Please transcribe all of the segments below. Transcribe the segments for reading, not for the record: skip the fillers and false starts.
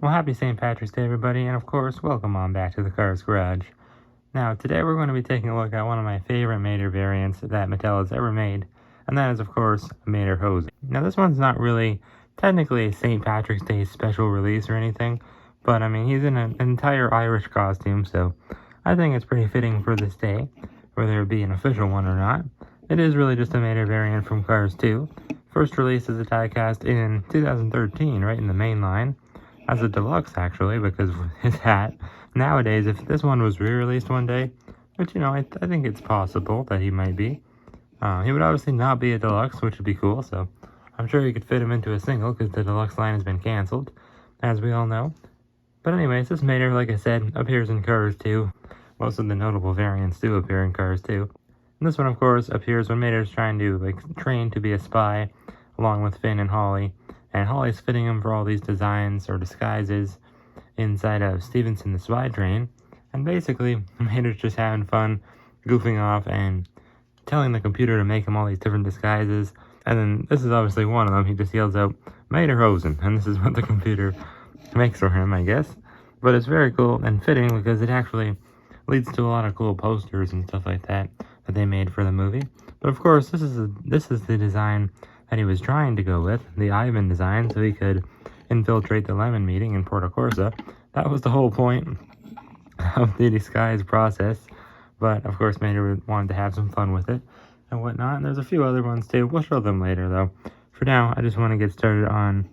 Well, happy St. Patrick's Day, everybody, and of course, welcome on back to the Cars Garage. Now, today we're going to be taking a look at one of my favorite Mater variants that Mattel has ever made, and that is, of course, Materhosen. Now, this one's not really technically a St. Patrick's Day special release or anything, but I mean, he's in an entire Irish costume, so I think it's pretty fitting for this day, whether it be an official one or not. It is really just a Mater variant from Cars 2. First released as a diecast in 2013, right in the main line. As a deluxe, actually, because of his hat. Nowadays, if this one was re-released one day, which, you know, I think it's possible that he might be, he would obviously not be a deluxe, which would be cool, so I'm sure you could fit him into a single, because the deluxe line has been canceled, as we all know. But anyways, this Mater, like I said, appears in Cars 2. Most of the notable variants do appear in Cars 2. And this one, of course, appears when Mater's trying to, train to be a spy, along with Finn and Holly. And Holly's fitting him for all these designs or disguises inside of Stevenson the Spy Train. And basically, Mater's just having fun, goofing off, and telling the computer to make him all these different disguises. And then, this is obviously one of them, he just yells out, Materhosen, and this is what the computer makes for him, I guess. But it's very cool and fitting because it actually leads to a lot of cool posters and stuff like that that they made for the movie. But of course, this is the design that he was trying to go with, the Ivan design, so he could infiltrate the Lemon meeting in Porta Corsa. That was the whole point of the disguise process, but of course Mater wanted to have some fun with it and whatnot, and there's a few other ones too. We'll show them later though. For now, I just want to get started on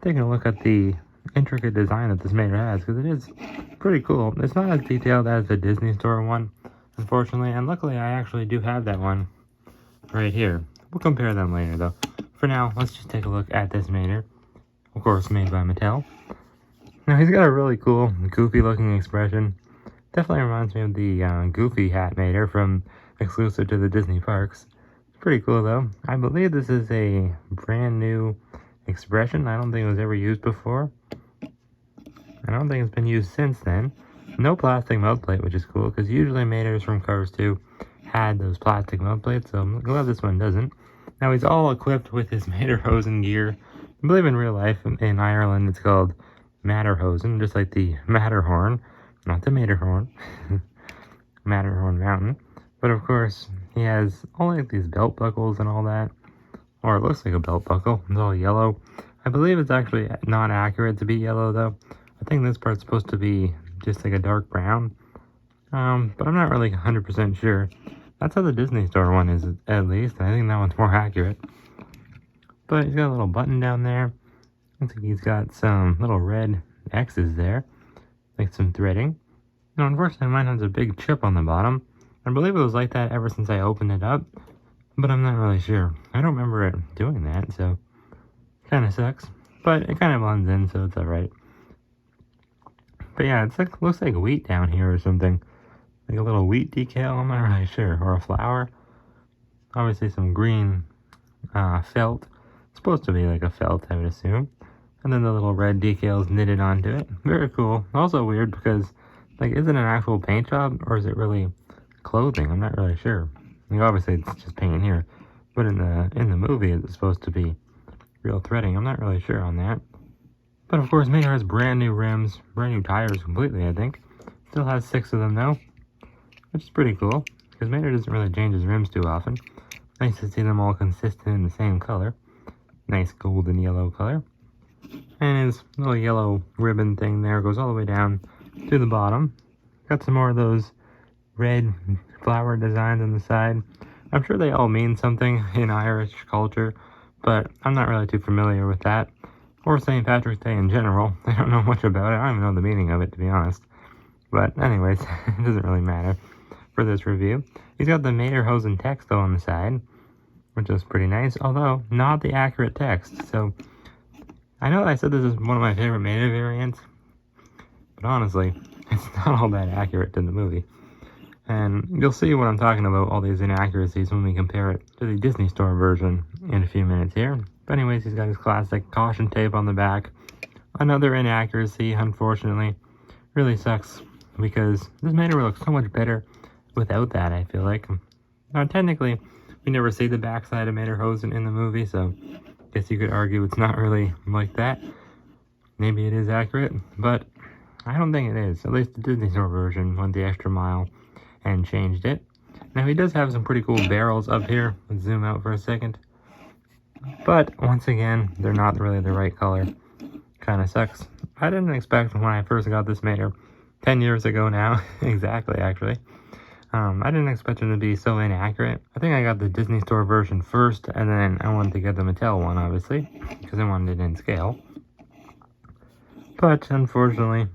taking a look at the intricate design that this Mater has, because it is pretty cool. It's not as detailed as the Disney Store one, unfortunately, and luckily I actually do have that one right here. We'll compare them later though. For now, let's just take a look at this Mater, of course made by Mattel. Now he's got a really cool, goofy looking expression. Definitely reminds me of the Goofy hat Mater from exclusive to the Disney parks. It's pretty cool though. I believe this is a brand new expression. I don't think it was ever used before. I don't think it's been used since then. No plastic mouth plate, which is cool, because usually Maters from Cars 2 had those plastic mouth plates, so I'm glad this one doesn't. Now he's all equipped with his Materhosen gear. I believe in real life, in Ireland, it's called Materhosen, just like the Matterhorn, not the Matterhorn, Matterhorn Mountain. But of course, he has all like these belt buckles and all that, or it looks like a belt buckle. It's all yellow. I believe it's actually not accurate to be yellow though. I think this part's supposed to be just like a dark brown, but I'm not really 100% sure. That's how the Disney Store one is, at least. I think that one's more accurate. But he's got a little button down there. Looks like he's got some little red X's there, like some threading. Now, unfortunately, mine has a big chip on the bottom. I believe it was like that ever since I opened it up, but I'm not really sure. I don't remember it doing that, so it kind of sucks. But it kind of blends in, so it's alright. But yeah, it's like, looks like wheat down here or something. Like a little wheat decal, I'm not really sure. Or a flower. Obviously some green felt. It's supposed to be like a felt, I would assume. And then the little red decals knitted onto it. Very cool. Also weird because, like, is it an actual paint job? Or is it really clothing? I'm not really sure. Like, obviously it's just paint here. But in the movie it's supposed to be real threading. I'm not really sure on that. But of course Mater has brand new rims. Brand new tires completely, I think. Still has 6 of them though, which is pretty cool, because Mater doesn't really change his rims too often. Nice to see them all consistent in the same color. Nice golden yellow color. And his little yellow ribbon thing there goes all the way down to the bottom. Got some more of those red flower designs on the side. I'm sure they all mean something in Irish culture, but I'm not really too familiar with that. Or St. Patrick's Day in general. I don't know much about it. I don't even know the meaning of it, to be honest. But anyways, it doesn't really matter for this review. He's got the Materhosen text though on the side, which is pretty nice, although not the accurate text. So I know I said this is one of my favorite Mater variants, but honestly, it's not all that accurate to the movie. And you'll see what I'm talking about, all these inaccuracies, when we compare it to the Disney Store version in a few minutes here. But anyways, he's got his classic caution tape on the back. Another inaccuracy, unfortunately. Really sucks, because this Mater looks so much better without that, I feel like. Now, technically, we never see the backside of Materhosen in the movie, so I guess you could argue it's not really like that. maybe it is accurate, but I don't think it is. At least the Disney Store version went the extra mile and changed it. Now he does have some pretty cool barrels up here. Let's zoom out for a second. But once again, they're not really the right color. Kind of sucks. I didn't expect when I first got this Mater 10 years ago now, exactly actually. I didn't expect them to be so inaccurate. I think I got the Disney Store version first, and then I wanted to get the Mattel one, obviously, because I wanted it in scale. But unfortunately,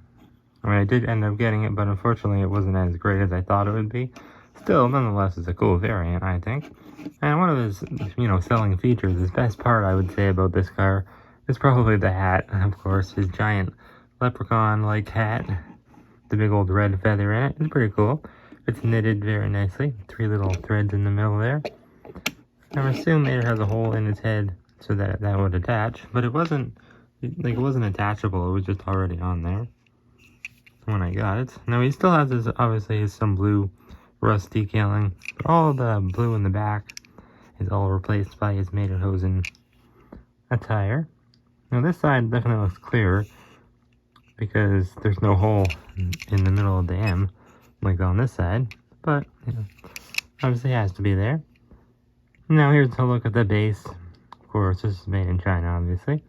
I did end up getting it, but unfortunately it wasn't as great as I thought it would be. Still, nonetheless, it's a cool variant, I think. And one of his, selling features, his best part, I would say, about this car is probably the hat. Of course, his giant leprechaun-like hat. The big old red feather in it. It's pretty cool. It's knitted very nicely. 3 little threads in the middle there. I'm assuming it has a hole in its head so that would attach, but it wasn't attachable. It was just already on there when I got it. Now he still has his, obviously, some blue rust detailing, but all the blue in the back is all replaced by his Materhosen attire. Now this side definitely looks clearer because there's no hole in the middle of the M like on this side, but obviously it has to be there. Now here's a look at the base. Of course, this is made in China, obviously.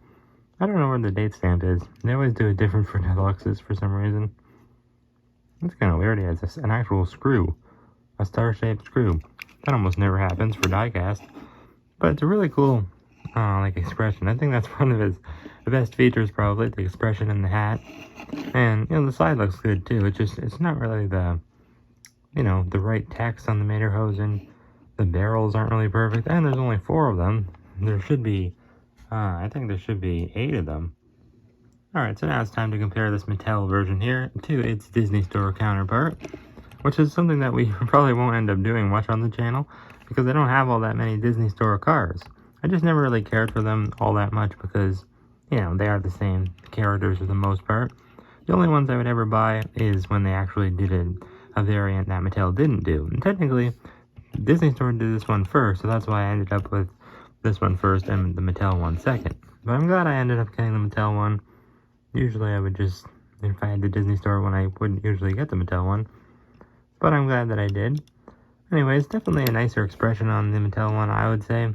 I don't know where the date stamp is. They always do it different for DELUXEs for some reason. It's kind of weird. It has an actual screw, a star-shaped screw. That almost never happens for die-cast, but it's a really cool expression. I think that's one of his best features, probably, the expression in the hat. And the side looks good too. It's not really the the right text on the Materhosen. The barrels aren't really perfect, and there's only 4 of them. There should be I think there should be 8 of them. Alright, so now it's time to compare this Mattel version here to its Disney Store counterpart, which is something that we probably won't end up doing much on the channel, because I don't have all that many Disney Store cars. I just never really cared for them all that much because, they are the same characters for the most part. The only ones I would ever buy is when they actually did a variant that Mattel didn't do. And technically, Disney Store did this one first, so that's why I ended up with this one first and the Mattel one second. But I'm glad I ended up getting the Mattel one. Usually I would just, if I had the Disney Store one, I wouldn't usually get the Mattel one. But I'm glad that I did. Anyways, definitely a nicer expression on the Mattel one, I would say.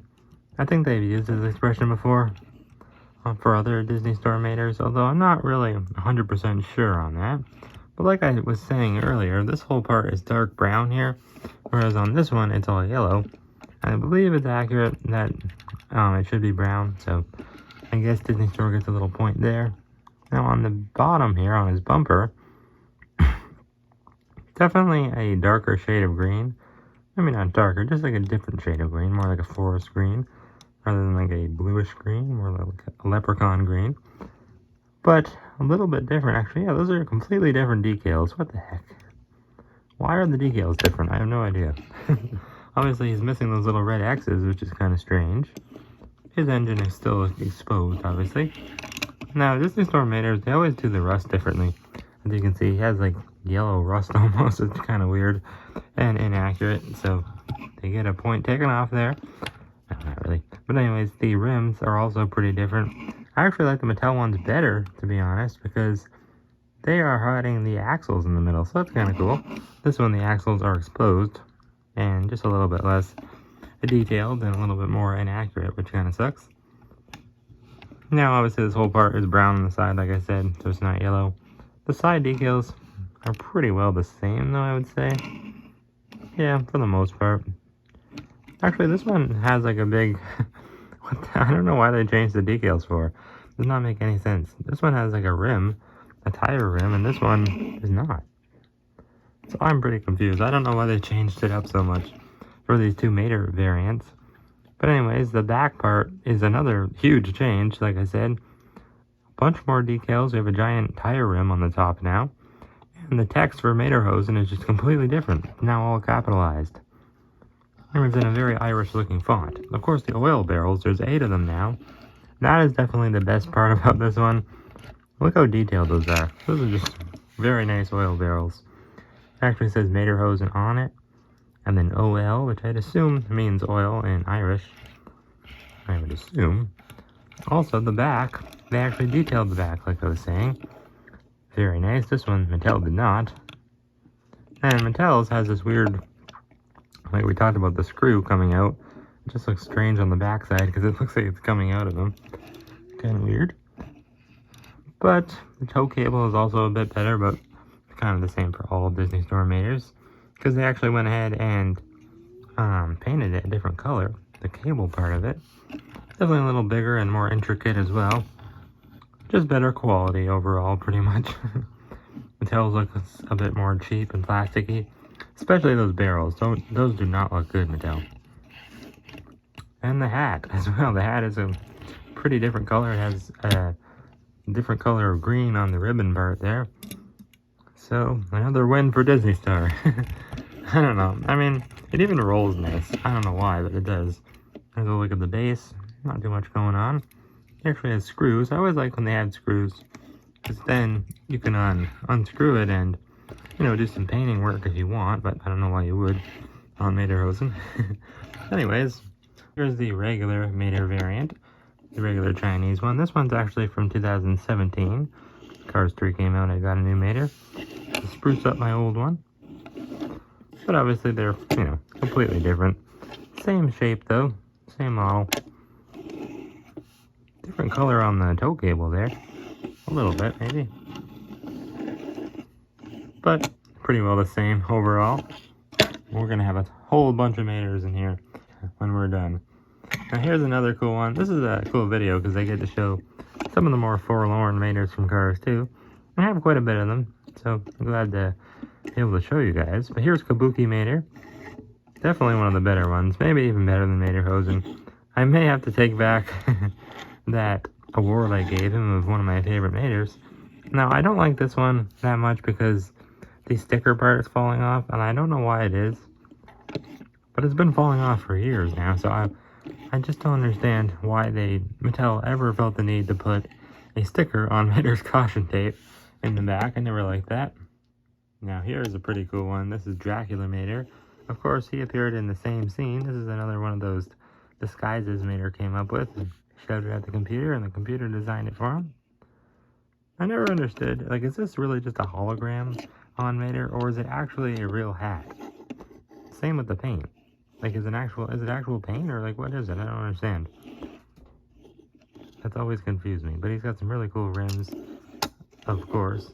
I think they've used this expression before for other Disney Store Maters, although I'm not really 100% sure on that. But like I was saying earlier, this whole part is dark brown here, whereas on this one it's all yellow. I believe it's accurate that it should be brown, so I guess Disney Store gets a little point there. Now on the bottom here, on his bumper, definitely a darker shade of green. Maybe not darker, just like a different shade of green, more like a forest green, rather than like a bluish green, more like a leprechaun green. But a little bit different, actually. Yeah, those are completely different decals. What the heck? Why are the decals different? I have no idea. Obviously, he's missing those little red X's, which is kind of strange. His engine is still exposed, obviously. Now, Disney Store Maters, they always do the rust differently. As you can see, he has like yellow rust almost. It's kind of weird and inaccurate. So they get a point taken off there. No, not really. But anyways, the rims are also pretty different. I actually like the Mattel ones better, to be honest, because they are hiding the axles in the middle. So that's kind of cool. This one, the axles are exposed and just a little bit less detailed and a little bit more inaccurate, which kind of sucks. Now, obviously, this whole part is brown on the side, like I said, so it's not yellow. The side decals are pretty well the same, though, I would say. Yeah, for the most part. Actually, this one has like a big... I don't know why they changed the decals for. Does not make any sense. This one has like a rim, a tire rim, and this one is not. So I'm pretty confused. I don't know why they changed it up so much for these 2 Mater variants. But anyways, the back part is another huge change, like I said. A bunch more decals. We have a giant tire rim on the top now. And the text for Materhosen is just completely different. Now all capitalized. And it's in a very Irish-looking font. Of course, the oil barrels, there's 8 of them now. That is definitely the best part about this one. Look how detailed those are. Those are just very nice oil barrels. It actually says Materhosen on it. And then OL, which I'd assume means oil in Irish. I would assume. Also, the back They actually detailed the back, like I was saying. Very nice. This one, Mattel did not. And Mattel's has this weird, like we talked about the screw coming out. It just looks strange on the back side because it looks like it's coming out of them. Kind of weird. But the tow cable is also a bit better, but kind of the same for all Disney Store Maters. Because they actually went ahead and painted it a different color. The cable part of it. Definitely a little bigger and more intricate as well. Just better quality overall, pretty much. Mattel's look a bit more cheap and plasticky. Especially those barrels. Those do not look good, Mattel. And the hat as well. The hat is a pretty different color. It has a different color of green on the ribbon part there. So, another win for Disney Star. I don't know. I mean, it even rolls nice. I don't know why, but it does. There's a look at the base. Not too much going on. It actually has screws. I always like when they have screws, because then you can unscrew it and, you know, do some painting work if you want, but I don't know why you would on Materhosen. Anyways, here's the regular Mater variant, the regular Chinese one. This one's actually from 2017. Cars 3 came out, I got a new Mater to spruce up my old one. But obviously they're, you know, completely different. Same shape though, same model. Different color on the tow cable there. A little bit, maybe. But pretty well the same overall. We're going to have a whole bunch of Maters in here when we're done. Now here's another cool one. This is a cool video because I get to show some of the more forlorn Maters from Cars 2. I have quite a bit of them, so I'm glad to be able to show you guys. But here's Kabuki Mater. Definitely one of the better ones. Maybe even better than Materhosen. I may have to take back that award I gave him of one of my favorite Maters. Now, I don't like this one that much because the sticker part is falling off, and I don't know why it is. But it's been falling off for years now, so I just don't understand why Mattel ever felt the need to put a sticker on Mater's caution tape in the back. I never liked that. Now, here's a pretty cool one. This is Dracula Mater. Of course, he appeared in the same scene. This is another one of those disguises Mater came up with and showed it at the computer, and the computer designed it for him. I never understood, like, is this really just a hologram on Mater, or is it actually a real hat? Same with the paint. Like, is it actual paint, or like, what is it? I don't understand. That's always confused me, but he's got some really cool rims, of course.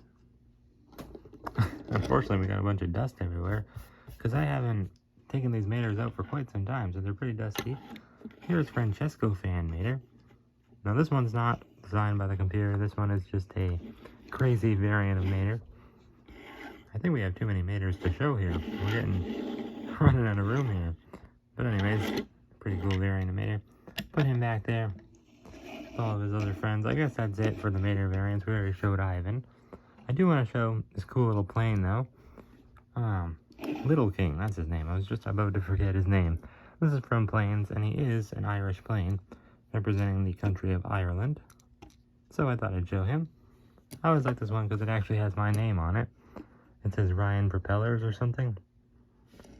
Unfortunately, we got a bunch of dust everywhere, because I haven't taken these Maters out for quite some time, so they're pretty dusty. Here's Francesco Fan Mater. Now, this one's not designed by the computer. This one is just a crazy variant of Mater. I think we have too many Maters to show here. We're running out of room here. But anyways, pretty cool variant of Mater. Put him back there with all of his other friends. I guess that's it for the Mater variants. We already showed Ivan. I do want to show this cool little plane, though. Little King, that's his name. I was just about to forget his name. This is from Planes, and he is an Irish plane, representing the country of Ireland. So I thought I'd show him. I always like this one because it actually has my name on it. It says Ryan Propellers or something.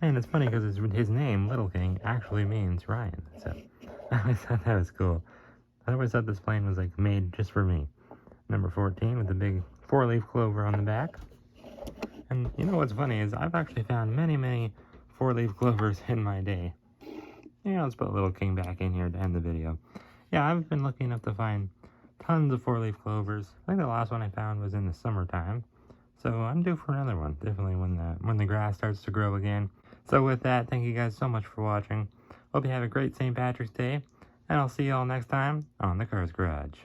And it's funny because his name, Little King, actually means Ryan. So I always thought that was cool. I always thought this plane was like made just for me. Number 14 with the big 4-leaf clover on the back. And you know what's funny is I've actually found many, many 4-leaf clovers in my day. Yeah, let's put Little King back in here to end the video. Yeah, I've been lucky enough to find tons of 4-leaf clovers. I think the last one I found was in the summertime. So I'm due for another one, definitely when the grass starts to grow again. So with that, thank you guys so much for watching. Hope you have a great St. Patrick's Day, and I'll see you all next time on the Cars Garage.